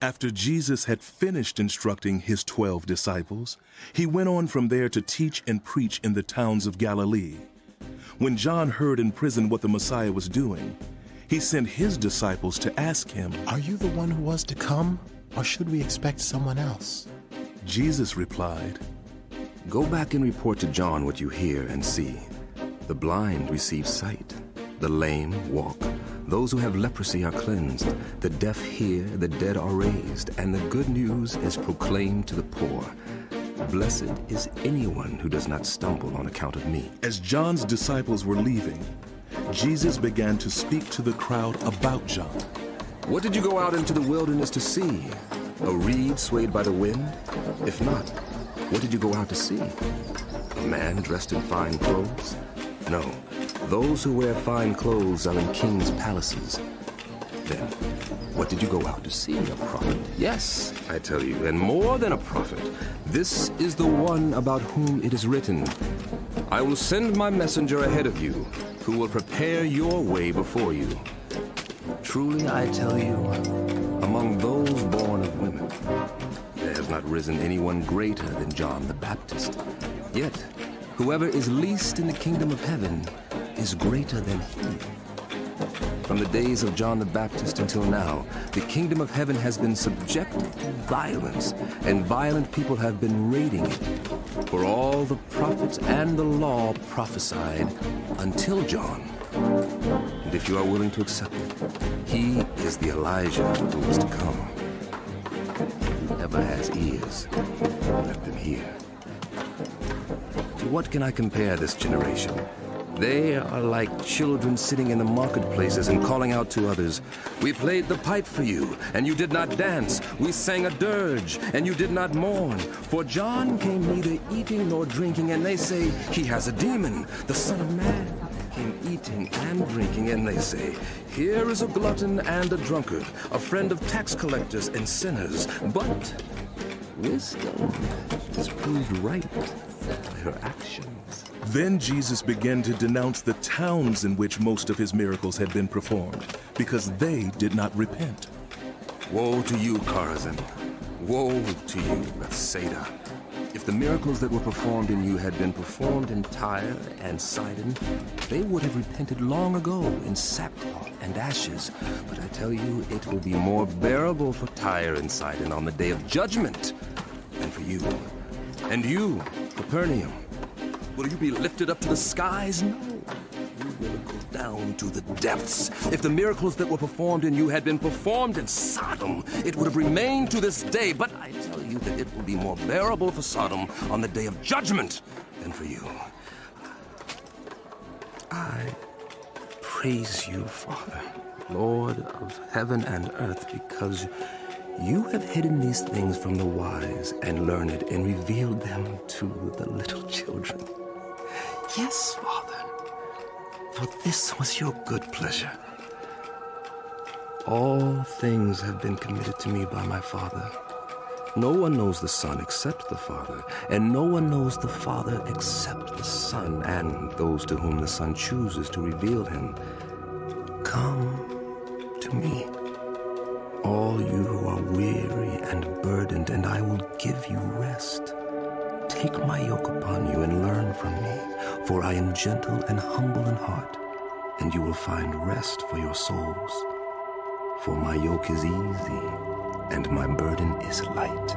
After Jesus had finished instructing his 12 disciples, he went on from there to teach and preach in the towns of Galilee. When John heard in prison what the Messiah was doing, he sent his disciples to ask him, "Are you the one who was to come, or should we expect someone else?" Jesus replied, "Go back and report to John what you hear and see. The blind receive sight, the lame walk, those who have leprosy are cleansed, the deaf hear, the dead are raised, and the good news is proclaimed to the poor. Blessed is anyone who does not stumble on account of me." As John's disciples were leaving, Jesus began to speak to the crowd about John. "What did you go out into the wilderness to see? A reed swayed by the wind? If not, what did you go out to see? A man dressed in fine clothes? No, those who wear fine clothes are in kings' palaces. Then, what did you go out to see? A prophet? Yes, I tell you, and more than a prophet. This is the one about whom it is written, 'I will send my messenger ahead of you, who will prepare your way before you.' Truly I tell you, among those born of women, there has not risen anyone greater than John the Baptist. Yet, whoever is least in the kingdom of heaven is greater than he. From the days of John the Baptist until now, the kingdom of heaven has been subjected to violence, and violent people have been raiding it. For all the prophets and the law prophesied until John. And if you are willing to accept it, he is the Elijah who is to come. Whoever has ears, let them hear. To what can I compare this generation? They are like children sitting in the marketplaces and calling out to others, 'We played the pipe for you, and you did not dance. We sang a dirge, and you did not mourn. For John came neither eating nor drinking, and they say, he has a demon. The Son of Man came eating and drinking, and they say, here is a glutton and a drunkard, a friend of tax collectors and sinners. But wisdom is proved right by her actions.'" Then Jesus began to denounce the towns in which most of his miracles had been performed, because they did not repent. "Woe to you, Chorazin! Woe to you, Bethsaida! If the miracles that were performed in you had been performed in Tyre and Sidon, they would have repented long ago in sackcloth and ashes. But I tell you, it will be more bearable for Tyre and Sidon on the day of judgment than for you. And you, Capernaum, will you be lifted up to the skies? No, you will go down to the depths. If the miracles that were performed in you had been performed in Sodom, it would have remained to this day. But I tell you that it will be more bearable for Sodom on the day of judgment than for you. I praise you, Father, Lord of heaven and earth, because you have hidden these things from the wise and learned and revealed them to the little children. Yes, Father, for this was your good pleasure. All things have been committed to me by my Father. No one knows the Son except the Father, and no one knows the Father except the Son, and those to whom the Son chooses to reveal him. Come to me, all you who are weary and burdened, and I will give you rest. Take my yoke upon you and learn from me, for I am gentle and humble in heart, and you will find rest for your souls. For my yoke is easy, and my burden is light.